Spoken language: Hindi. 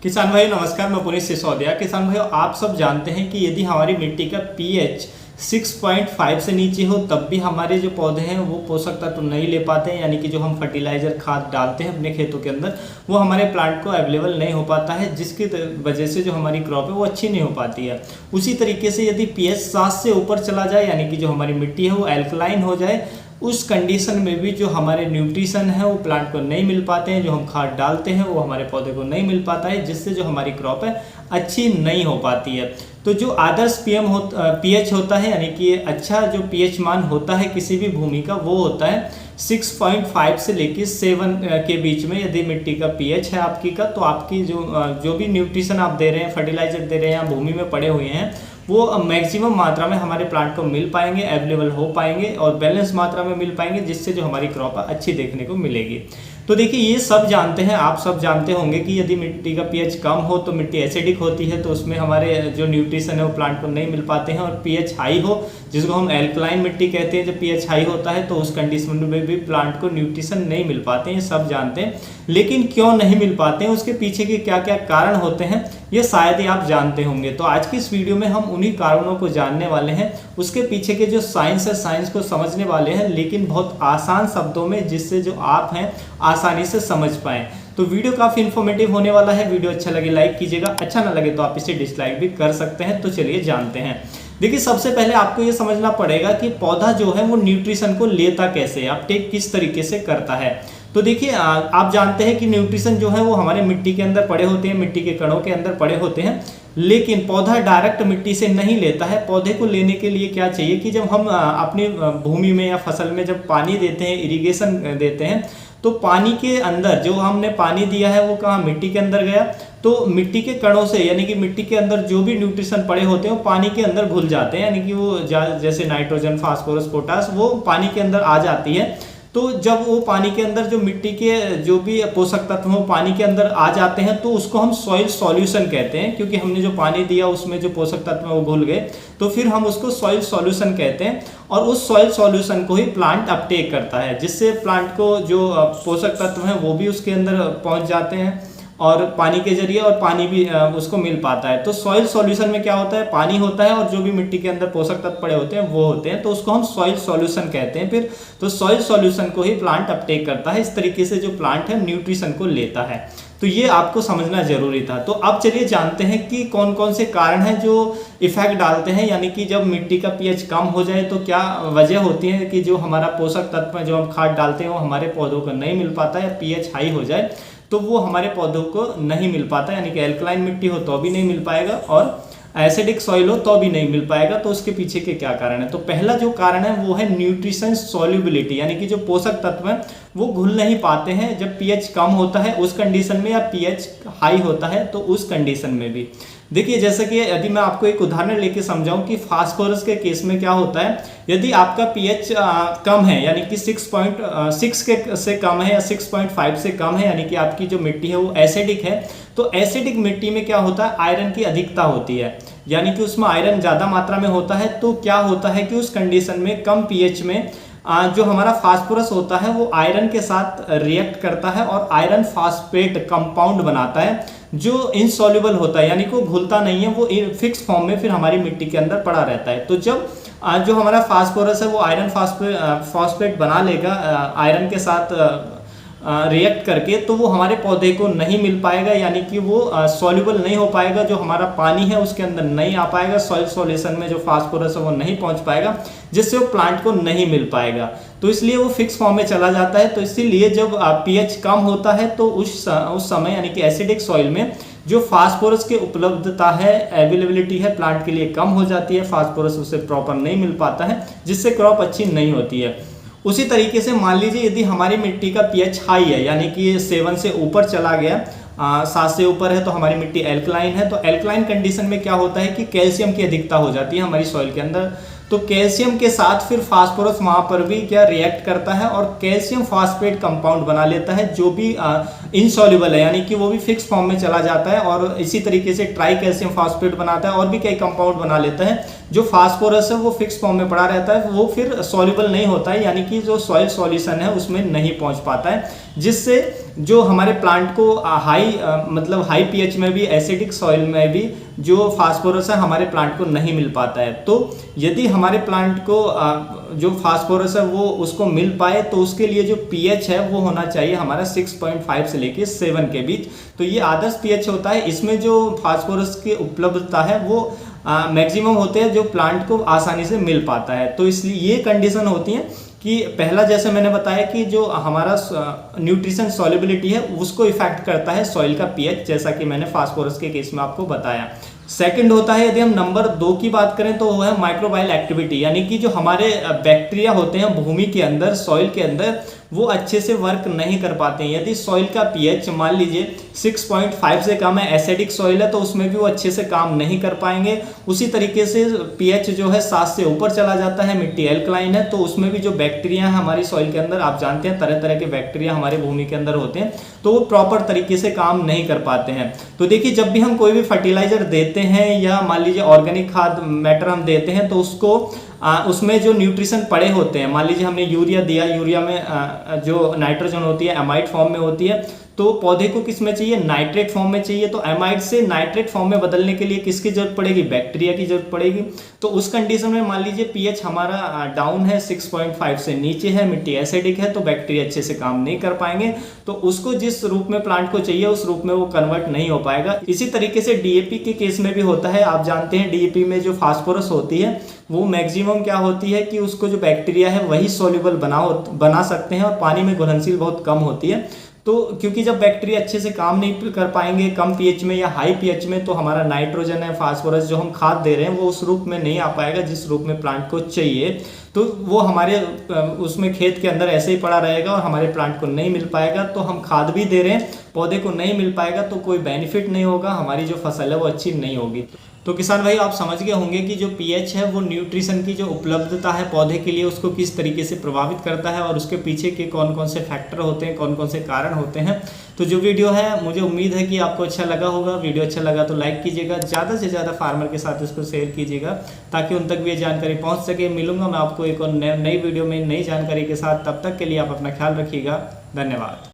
किसान भाई नमस्कार, मैं पुनीत सिसोदिया। किसान भाइयों, आप सब जानते हैं कि यदि हमारी मिट्टी का पीएच 6.5 से नीचे हो तब भी हमारे जो पौधे हैं वो पोषक तत्व तो नहीं ले पाते हैं, यानी कि जो हम फर्टिलाइजर खाद डालते हैं अपने खेतों के अंदर वो हमारे प्लांट को अवेलेबल नहीं हो पाता है, जिसकी वजह से जो हमारी क्रॉप है वो अच्छी नहीं हो पाती है। उसी तरीके से यदि पीएच 7 से ऊपर चला जाए, यानी कि जो हमारी मिट्टी है वो एल्कलाइन हो जाए, उस कंडीशन में भी जो हमारे न्यूट्रिशन है वो प्लांट को नहीं मिल पाते हैं, जो हम खाद डालते हैं वो हमारे पौधे को नहीं मिल पाता है, जिससे जो हमारी क्रॉप है अच्छी नहीं हो पाती है। तो जो आदर्श पीएच होता है, यानी कि अच्छा जो पीएच मान होता है किसी भी भूमि का, वो होता है 6.5 से लेकर 7 के बीच में। यदि मिट्टी का पीएच है आपकी का, तो आपकी जो भी न्यूट्रिशन आप दे रहे हैं, फर्टिलाइजर दे रहे हैं या भूमि में पड़े हुए हैं, वो मैक्सिमम मात्रा में हमारे प्लांट को मिल पाएंगे, अवेलेबल हो पाएंगे और बैलेंस मात्रा में मिल पाएंगे, जिससे जो हमारी क्रॉप अच्छी देखने को मिलेगी। तो देखिए, ये सब जानते हैं, आप सब जानते होंगे कि यदि मिट्टी का पीएच कम हो तो मिट्टी एसिडिक होती है, तो उसमें हमारे जो न्यूट्रिशन है वो प्लांट को नहीं मिल पाते हैं। और पीएच हाई हो, जिसको हम एल्कलाइन मिट्टी कहते हैं, जब पीएच हाई होता है तो उस कंडीशन में भी प्लांट को न्यूट्रिशन नहीं मिल पाते हैं, सब जानते हैं। लेकिन क्यों नहीं मिल पाते हैं, उसके पीछे के क्या क्या कारण होते हैं, ये शायद ही आप जानते होंगे। तो आज की इस वीडियो में हम उन्हीं कारणों को जानने वाले हैं, उसके पीछे के जो साइंस है, साइंस को समझने वाले हैं, लेकिन बहुत आसान शब्दों में, जिससे जो आप हैं आसानी से समझ पाएं। तो वीडियो काफ़ी इन्फॉर्मेटिव होने वाला है। वीडियो अच्छा लगे लाइक कीजिएगा, अच्छा ना लगे तो आप इसे डिसलाइक भी कर सकते हैं। तो चलिए जानते हैं। देखिए, सबसे पहले आपको ये समझना पड़ेगा कि पौधा जो है वो न्यूट्रिशन को लेता कैसे, अपटेक किस तरीके से करता है। तो देखिए, आप जानते हैं कि न्यूट्रिशन जो है वो हमारे मिट्टी के अंदर पड़े होते हैं, मिट्टी के कणों के अंदर पड़े होते हैं, लेकिन पौधा डायरेक्ट मिट्टी से नहीं लेता है। पौधे को लेने के लिए क्या चाहिए कि जब हम अपनी भूमि में या फसल में जब पानी देते हैं, इरिगेशन देते हैं, तो पानी के अंदर जो हमने पानी दिया है वो कहाँ, मिट्टी के अंदर गया। तो मिट्टी के कणों से, यानी कि मिट्टी के अंदर जो भी न्यूट्रिशन पड़े होते हैं वो पानी के अंदर घुल जाते हैं, यानी कि वो जैसे नाइट्रोजन, फास्फोरस, पोटास, वो पानी के अंदर आ जाती है। तो जब वो पानी के अंदर जो मिट्टी के जो भी पोषक तत्व वो पानी के अंदर आ जाते हैं, तो उसको हम सॉइल सॉल्यूशन कहते हैं, क्योंकि हमने जो पानी दिया उसमें जो पोषक तत्व वो घुल गए, तो फिर हम उसको सॉइल सॉल्यूशन कहते हैं। और उस सॉइल सॉल्यूशन को ही प्लांट अपटेक करता है, जिससे प्लांट को जो पोषक तत्व हैं वो भी उसके अंदर पहुंच जाते हैं और पानी के जरिए, और पानी भी उसको मिल पाता है। तो सॉइल सॉल्यूशन में क्या होता है, पानी होता है और जो भी मिट्टी के अंदर पोषक तत्व पड़े होते हैं वो होते हैं, तो उसको हम सॉइल सॉल्यूशन कहते हैं। फिर तो सॉइल सॉल्यूशन को ही प्लांट अपटेक करता है। इस तरीके से जो प्लांट है न्यूट्रिशन को लेता है। तो ये आपको समझना जरूरी था। तो अब चलिए जानते हैं कि कौन कौन से कारण हैं जो इफेक्ट डालते हैं, यानी कि जब मिट्टी का पीएच कम हो जाए तो क्या वजह होती है कि जो हमारा पोषक तत्व है जो हम खाद डालते हैं वो हमारे पौधों को नहीं मिल पाता, या पीएच हाई हो जाए तो वो हमारे पौधों को नहीं मिल पाता, यानी कि एल्कलाइन मिट्टी हो तो भी नहीं मिल पाएगा और एसिडिक सॉइल हो तो भी नहीं मिल पाएगा। तो उसके पीछे के क्या कारण है? तो पहला जो कारण है वो है न्यूट्रिशन सॉल्युबिलिटी, यानी कि जो पोषक तत्व हैं वो घुल नहीं पाते हैं जब पीएच कम होता है उस कंडीशन में, या पीएच हाई होता है तो उस कंडीशन में भी। देखिए, जैसे कि यदि मैं आपको एक उदाहरण लेके समझाऊं कि फास्फोरस के केस में क्या होता है, यदि आपका पीएच कम है, यानी कि 6.6 के से कम है या 6.5 से कम है, यानी कि आपकी जो मिट्टी है वो एसिडिक है, तो एसिडिक मिट्टी में क्या होता है, आयरन की अधिकता होती है, यानी कि उसमें आयरन ज़्यादा मात्रा में होता है। तो क्या होता है कि उस कंडीशन में कम पीएच में जो हमारा फास्फोरस होता है वो आयरन के साथ रिएक्ट करता है और आयरन फास्फेट कंपाउंड बनाता है, जो इनसॉल्युबल होता है, यानी कि वो घुलता नहीं है, वो फिक्स फॉर्म में फिर हमारी मिट्टी के अंदर पड़ा रहता है। तो जब जो हमारा फास्फोरस है वो आयरन फास्फेट बना लेगा आयरन के साथ रिएक्ट करके, तो वो हमारे पौधे को नहीं मिल पाएगा, यानी कि वो सॉल्युबल नहीं हो पाएगा, जो हमारा पानी है उसके अंदर नहीं आ पाएगा, सॉइल सॉल्यूशन में जो फास्फोरस है वो नहीं पहुंच पाएगा, जिससे वो प्लांट को नहीं मिल पाएगा। तो इसलिए वो फिक्स फॉर्म में चला जाता है। तो इसीलिए जब पीएच कम होता है तो उस समय, यानी कि एसिडिक सॉइल में जो फास्फोरस की उपलब्धता है, अवेलेबिलिटी है, प्लांट के लिए कम हो जाती है, फास्फोरस उसे प्रॉपर नहीं मिल पाता है, जिससे क्रॉप अच्छी नहीं होती है। उसी तरीके से मान लीजिए यदि हमारी मिट्टी का पीएच हाई है, यानी कि 7 से ऊपर चला गया, 7 से ऊपर है, तो हमारी मिट्टी एल्कलाइन है। तो एल्कलाइन कंडीशन में क्या होता है कि कैल्शियम की अधिकता हो जाती है हमारी सॉइल के अंदर। तो कैल्शियम के साथ फिर फास्फोरस वहाँ पर भी क्या रिएक्ट करता है और कैल्शियम फास्फेट कंपाउंड बना लेता है, जो भी इनसॉल्युबल है, यानी कि वो भी फिक्स फॉर्म में चला जाता है और इसी तरीके से ट्राई कैल्शियम फास्फेट बनाता है और भी कई कंपाउंड बना लेता है। जो फास्फोरस है वो फिक्स फॉर्म में पड़ा रहता है, वो फिर सॉल्युबल नहीं होता है, यानी कि जो सॉइल सॉल्यूशन है उसमें नहीं पहुंच पाता है, जिससे जो हमारे प्लांट को मतलब हाई पीएच में भी, एसिडिक सॉइल में भी जो फास्फोरस है हमारे प्लांट को नहीं मिल पाता है। तो यदि हमारे प्लांट को जो फास्फोरस है वो उसको मिल पाए तो उसके लिए जो पीएच है वो होना चाहिए हमारा 6.5 से लेके 7 के बीच। तो ये आदर्श पीएच होता है, इसमें जो फास्फोरस की उपलब्धता है वो मैक्सिमम होते हैं, जो प्लांट को आसानी से मिल पाता है। तो इसलिए ये कंडीशन होती है कि पहला जैसे मैंने बताया कि जो हमारा न्यूट्रिशन सॉल्युबिलिटी है उसको इफेक्ट करता है सॉइल का पीएच, जैसा कि मैंने फास्फोरस के केस में आपको बताया। सेकंड होता है, यदि हम नंबर 2 की बात करें तो वो है माइक्रोबायल एक्टिविटी, यानी कि जो हमारे बैक्टीरिया होते हैं भूमि के अंदर, सॉइल के अंदर, वो अच्छे से वर्क नहीं कर पाते हैं। यदि सॉइल का पीएच मान लीजिए 6.5 से कम है, एसिडिक सॉइल है, तो उसमें भी वो अच्छे से काम नहीं कर पाएंगे। उसी तरीके से पीएच जो है 7 से ऊपर चला जाता है, मिट्टी एल्कलाइन है, तो उसमें भी जो बैक्टीरिया है हमारी सॉइल के अंदर, आप जानते हैं तरह तरह के बैक्टीरिया हमारे भूमि के अंदर होते हैं, तो वो प्रॉपर तरीके से काम नहीं कर पाते हैं। तो देखिए, जब भी हम कोई भी फर्टिलाइजर देते हैं या मान लीजिए ऑर्गेनिक खाद मैटर हम देते हैं, तो उसको उसमें जो न्यूट्रिशन पड़े होते हैं, मान लीजिए हमने यूरिया दिया, यूरिया में जो नाइट्रोजन होती है एमाइड फॉर्म में होती है, तो पौधे को किस में चाहिए, नाइट्रेट फॉर्म में चाहिए। तो एमाइड से नाइट्रेट फॉर्म में बदलने के लिए किसकी जरूरत पड़ेगी, बैक्टीरिया की जरूरत पड़ेगी। तो उस कंडीशन में मान लीजिए पीएच हमारा डाउन है, 6.5 से नीचे है, मिट्टी एसिडिक है, तो बैक्टीरिया अच्छे से काम नहीं कर पाएंगे, तो उसको जिस रूप में प्लांट को चाहिए उस रूप में वो कन्वर्ट नहीं हो पाएगा। इसी तरीके से डीएपी के केस में भी होता है। आप जानते हैं डीएपी में जो फास्फोरस होती है वो मैक्सिमम क्या होती है कि उसको जो बैक्टीरिया है वही सॉल्युबल बना सकते हैं और पानी में घुलनशील बहुत कम होती है। तो क्योंकि जब बैक्टीरिया अच्छे से काम नहीं कर पाएंगे कम पीएच में या हाई पीएच में, तो हमारा नाइट्रोजन है, फास्फोरस जो हम खाद दे रहे हैं वो उस रूप में नहीं आ पाएगा जिस रूप में प्लांट को चाहिए। तो वो हमारे उसमें खेत के अंदर ऐसे ही पड़ा रहेगा और हमारे प्लांट को नहीं मिल पाएगा। तो हम खाद भी दे रहे हैं, पौधे को नहीं मिल पाएगा, तो कोई बेनिफिट नहीं होगा, हमारी जो फसल है वो अच्छी नहीं होगी। तो किसान भाई, आप समझ गए होंगे कि जो पीएच है वो न्यूट्रिशन की जो उपलब्धता है पौधे के लिए उसको किस तरीके से प्रभावित करता है और उसके पीछे के कौन कौन से फैक्टर होते हैं, कौन कौन से कारण होते हैं। तो जो वीडियो है मुझे उम्मीद है कि आपको अच्छा लगा होगा। वीडियो अच्छा लगा तो लाइक कीजिएगा, ज़्यादा से ज़्यादा फार्मर के साथ इसको शेयर कीजिएगा ताकि उन तक भी ये जानकारी पहुँच सके। मिलूंगा मैं आपको एक और नई वीडियो में नई जानकारी के साथ, तब तक के लिए आप अपना ख्याल रखिएगा। धन्यवाद।